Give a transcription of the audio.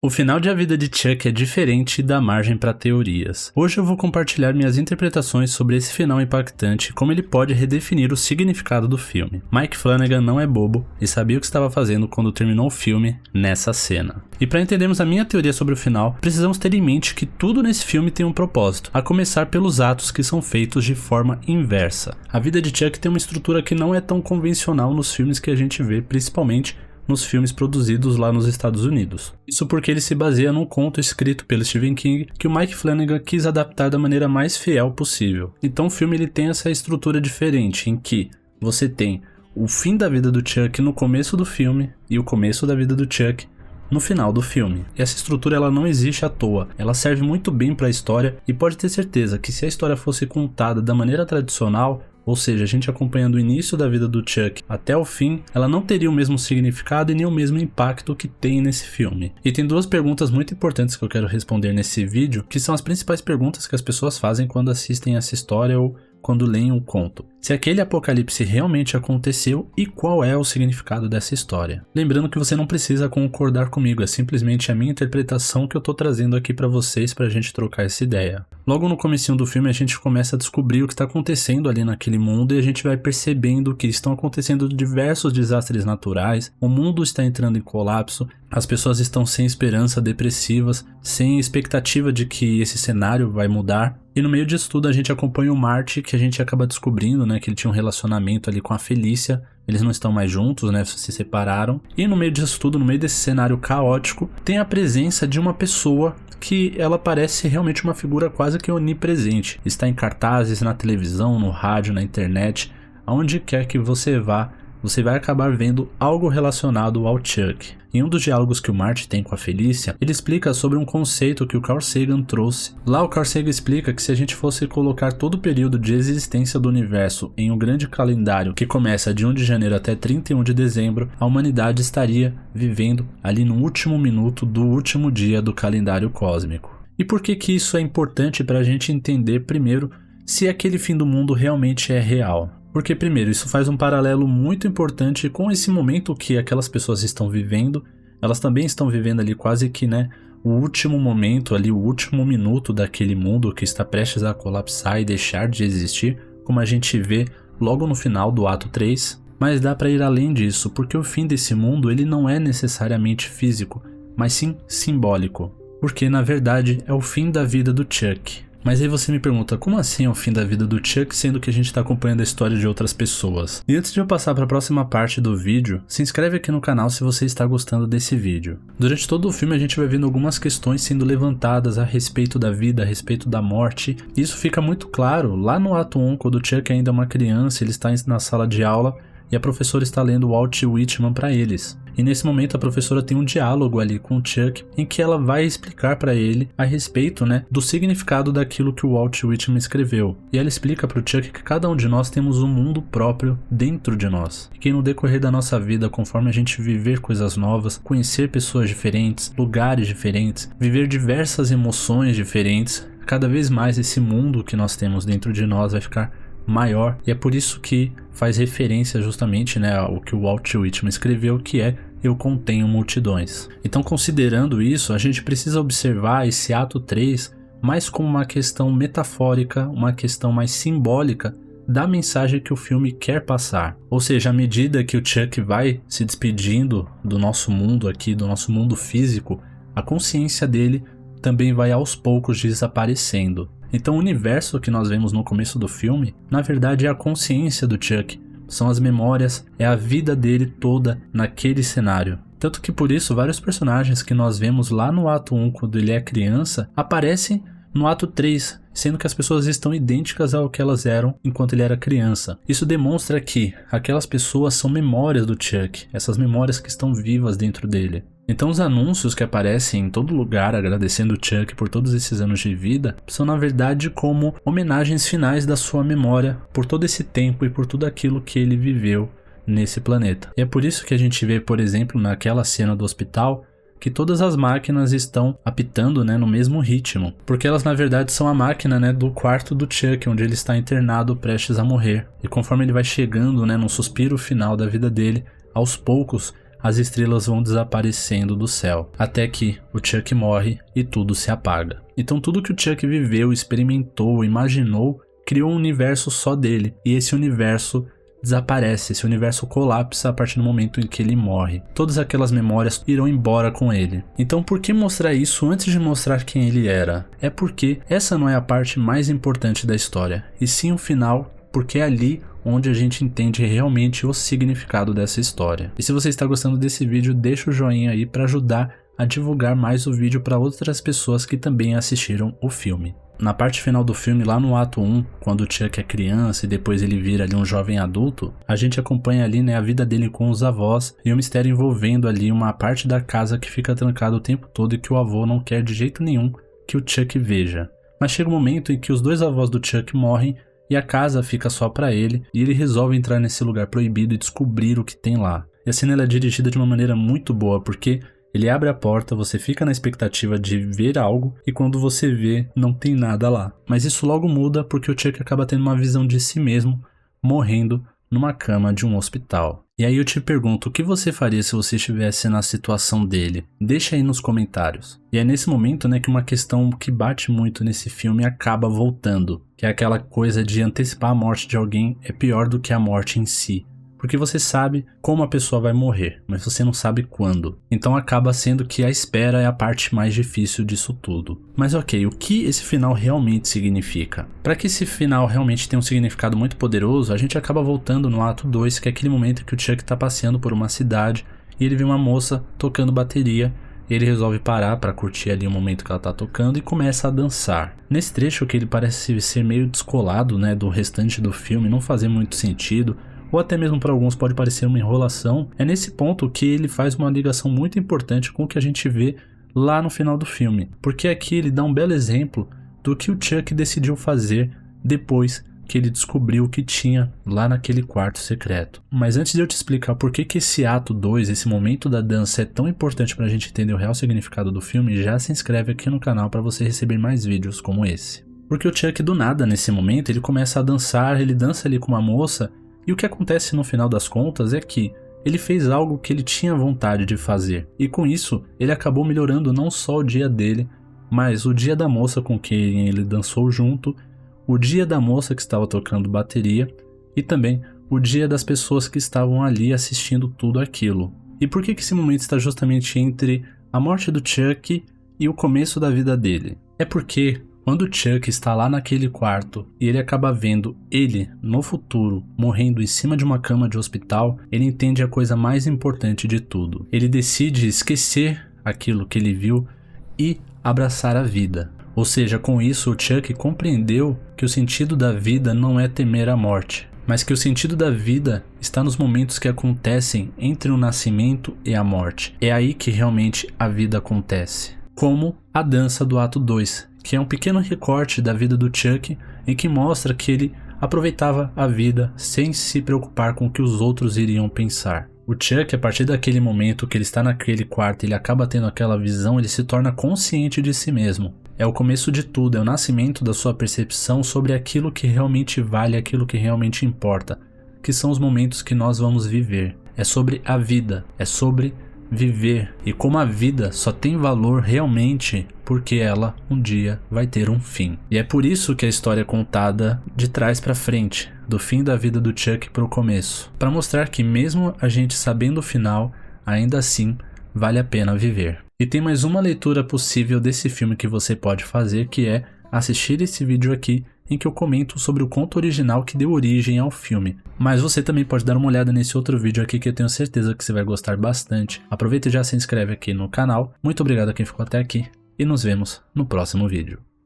O final de A Vida de Chuck é diferente e dá margem para teorias. Hoje eu vou compartilhar minhas interpretações sobre esse final impactante e como ele pode redefinir o significado do filme. Mike Flanagan não é bobo e sabia o que estava fazendo quando terminou o filme nessa cena. E para entendermos a minha teoria sobre o final, precisamos ter em mente que tudo nesse filme tem um propósito, a começar pelos atos que são feitos de forma inversa. A Vida de Chuck tem uma estrutura que não é tão convencional nos filmes que a gente vê, principalmente nos filmes produzidos lá nos Estados Unidos. Isso porque ele se baseia num conto escrito pelo Stephen King que o Mike Flanagan quis adaptar da maneira mais fiel possível. Então o filme ele tem essa estrutura diferente, em que você tem o fim da vida do Chuck no começo do filme e o começo da vida do Chuck no final do filme. E essa estrutura ela não existe à toa, ela serve muito bem para a história e pode ter certeza que se a história fosse contada da maneira tradicional, ou seja, a gente acompanhando o início da vida do Chuck até o fim, ela não teria o mesmo significado e nem o mesmo impacto que tem nesse filme. E tem duas perguntas muito importantes que eu quero responder nesse vídeo, que são as principais perguntas que as pessoas fazem quando assistem essa história ou quando leem um conto. Se aquele apocalipse realmente aconteceu e qual é o significado dessa história. Lembrando que você não precisa concordar comigo, é simplesmente a minha interpretação que eu tô trazendo aqui pra vocês pra gente trocar essa ideia. Logo no comecinho do filme a gente começa a descobrir o que tá acontecendo ali naquele mundo e a gente vai percebendo que estão acontecendo diversos desastres naturais, o mundo está entrando em colapso, as pessoas estão sem esperança, depressivas, sem expectativa de que esse cenário vai mudar. E no meio disso tudo a gente acompanha o Marty, que a gente acaba descobrindo, né, que ele tinha um relacionamento ali com a Felícia. Eles não estão mais juntos, né, se separaram. E no meio disso tudo, no meio desse cenário caótico, tem a presença de uma pessoa que ela parece realmente uma figura quase que onipresente. Está em cartazes, na televisão, no rádio, na internet, aonde quer que você vá, você vai acabar vendo algo relacionado ao Chuck. Em um dos diálogos que o Marty tem com a Felícia, ele explica sobre um conceito que o Carl Sagan trouxe. Lá o Carl Sagan explica que se a gente fosse colocar todo o período de existência do universo em um grande calendário que começa de 1 de janeiro até 31 de dezembro, a humanidade estaria vivendo ali no último minuto do último dia do calendário cósmico. E por que que isso é importante para a gente entender primeiro se aquele fim do mundo realmente é real? Porque primeiro, isso faz um paralelo muito importante com esse momento que aquelas pessoas estão vivendo. Elas também estão vivendo ali quase que, né, o último momento ali, o último minuto daquele mundo que está prestes a colapsar e deixar de existir, como a gente vê logo no final do ato 3. Mas dá para ir além disso, porque o fim desse mundo ele não é necessariamente físico, mas sim simbólico. Porque na verdade é o fim da vida do Chuck. Mas aí você me pergunta, como assim é o fim da vida do Chuck, sendo que a gente está acompanhando a história de outras pessoas? E antes de eu passar para a próxima parte do vídeo, se inscreve aqui no canal se você está gostando desse vídeo. Durante todo o filme a gente vai vendo algumas questões sendo levantadas a respeito da vida, a respeito da morte. E isso fica muito claro lá no ato 1, quando o Chuck ainda é uma criança, ele está na sala de aula e a professora está lendo Walt Whitman para eles. E nesse momento a professora tem um diálogo ali com o Chuck em que ela vai explicar para ele a respeito, né, do significado daquilo que o Walt Whitman escreveu. E ela explica para o Chuck que cada um de nós temos um mundo próprio dentro de nós. E que no decorrer da nossa vida, conforme a gente viver coisas novas, conhecer pessoas diferentes, lugares diferentes, viver diversas emoções diferentes, cada vez mais esse mundo que nós temos dentro de nós vai ficar maior, e é por isso que faz referência justamente, né, ao que o Walt Whitman escreveu, que é eu contenho multidões. Então, considerando isso, a gente precisa observar esse ato 3 mais como uma questão metafórica, uma questão mais simbólica da mensagem que o filme quer passar. Ou seja, à medida que o Chuck vai se despedindo do nosso mundo aqui, do nosso mundo físico, a consciência dele também vai aos poucos desaparecendo. Então o universo que nós vemos no começo do filme, na verdade é a consciência do Chuck, são as memórias, é a vida dele toda naquele cenário. Tanto que por isso vários personagens que nós vemos lá no ato 1 quando ele é criança, aparecem no ato 3, sendo que as pessoas estão idênticas ao que elas eram enquanto ele era criança. Isso demonstra que aquelas pessoas são memórias do Chuck, essas memórias que estão vivas dentro dele. Então os anúncios que aparecem em todo lugar agradecendo o Chuck por todos esses anos de vida são na verdade como homenagens finais da sua memória por todo esse tempo e por tudo aquilo que ele viveu nesse planeta. E é por isso que a gente vê, por exemplo, naquela cena do hospital, que todas as máquinas estão apitando, né, no mesmo ritmo, porque elas na verdade são a máquina, né, do quarto do Chuck, onde ele está internado prestes a morrer. E conforme ele vai chegando, né, no suspiro final da vida dele, aos poucos as estrelas vão desaparecendo do céu, até que o Chuck morre e tudo se apaga. Então tudo que o Chuck viveu, experimentou, imaginou, criou um universo só dele, e esse universo desaparece, esse universo colapsa a partir do momento em que ele morre. Todas aquelas memórias irão embora com ele. Então por que mostrar isso antes de mostrar quem ele era? É porque essa não é a parte mais importante da história, e sim o final, porque é ali onde a gente entende realmente o significado dessa história. E se você está gostando desse vídeo, deixa o joinha aí para ajudar a divulgar mais o vídeo para outras pessoas que também assistiram o filme. Na parte final do filme, lá no ato 1, quando o Chuck é criança e depois ele vira ali um jovem adulto, a gente acompanha ali, né, a vida dele com os avós e o mistério envolvendo ali uma parte da casa que fica trancada o tempo todo e que o avô não quer de jeito nenhum que o Chuck veja. Mas chega um momento em que os dois avós do Chuck morrem e a casa fica só pra ele, e ele resolve entrar nesse lugar proibido e descobrir o que tem lá. E a cena ela é dirigida de uma maneira muito boa, porque ele abre a porta, você fica na expectativa de ver algo, e quando você vê, não tem nada lá. Mas isso logo muda porque o Chuck acaba tendo uma visão de si mesmo, morrendo numa cama de um hospital. E aí eu te pergunto, o que você faria se você estivesse na situação dele? Deixa aí nos comentários. E é nesse momento, né, que uma questão que bate muito nesse filme acaba voltando, que é aquela coisa de antecipar a morte de alguém é pior do que a morte em si. Porque você sabe como a pessoa vai morrer, mas você não sabe quando. Então acaba sendo que a espera é a parte mais difícil disso tudo. Mas ok, o que esse final realmente significa? Para que esse final realmente tenha um significado muito poderoso, a gente acaba voltando no ato 2, que é aquele momento que o Chuck está passeando por uma cidade e ele vê uma moça tocando bateria. Ele resolve parar para curtir ali o momento que ela tá tocando e começa a dançar. Nesse trecho que ele parece ser meio descolado, né, do restante do filme, não fazer muito sentido, ou até mesmo para alguns pode parecer uma enrolação, é nesse ponto que ele faz uma ligação muito importante com o que a gente vê lá no final do filme. Porque aqui ele dá um belo exemplo do que o Chuck decidiu fazer depois que ele descobriu o que tinha lá naquele quarto secreto. Mas antes de eu te explicar por que esse ato 2, esse momento da dança é tão importante para a gente entender o real significado do filme, já se inscreve aqui no canal para você receber mais vídeos como esse. Porque o Chuck do nada, nesse momento, ele começa a dançar, ele dança ali com uma moça, e o que acontece no final das contas é que ele fez algo que ele tinha vontade de fazer. E com isso, ele acabou melhorando não só o dia dele, mas o dia da moça com quem ele dançou junto, o dia da moça que estava tocando bateria e também o dia das pessoas que estavam ali assistindo tudo aquilo. E por que esse momento está justamente entre a morte do Chuck e o começo da vida dele? É porque quando o Chuck está lá naquele quarto e ele acaba vendo ele, no futuro, morrendo em cima de uma cama de hospital, ele entende a coisa mais importante de tudo. Ele decide esquecer aquilo que ele viu e abraçar a vida. Ou seja, com isso o Chuck compreendeu que o sentido da vida não é temer a morte, mas que o sentido da vida está nos momentos que acontecem entre o nascimento e a morte. É aí que realmente a vida acontece. Como a dança do ato 2, que é um pequeno recorte da vida do Chuck em que mostra que ele aproveitava a vida sem se preocupar com o que os outros iriam pensar. O Chuck, a partir daquele momento que ele está naquele quarto, ele acaba tendo aquela visão, ele se torna consciente de si mesmo. É o começo de tudo, é o nascimento da sua percepção sobre aquilo que realmente vale, aquilo que realmente importa, que são os momentos que nós vamos viver. É sobre a vida, é sobre viver, e como a vida só tem valor realmente porque ela um dia vai ter um fim. E é por isso que a história é contada de trás para frente, do fim da vida do Chuck para o começo, para mostrar que mesmo a gente sabendo o final, ainda assim vale a pena viver. E tem mais uma leitura possível desse filme que você pode fazer, que é assistir esse vídeo aqui em que eu comento sobre o conto original que deu origem ao filme. Mas você também pode dar uma olhada nesse outro vídeo aqui que eu tenho certeza que você vai gostar bastante. Aproveita e já se inscreve aqui no canal. Muito obrigado a quem ficou até aqui e nos vemos no próximo vídeo.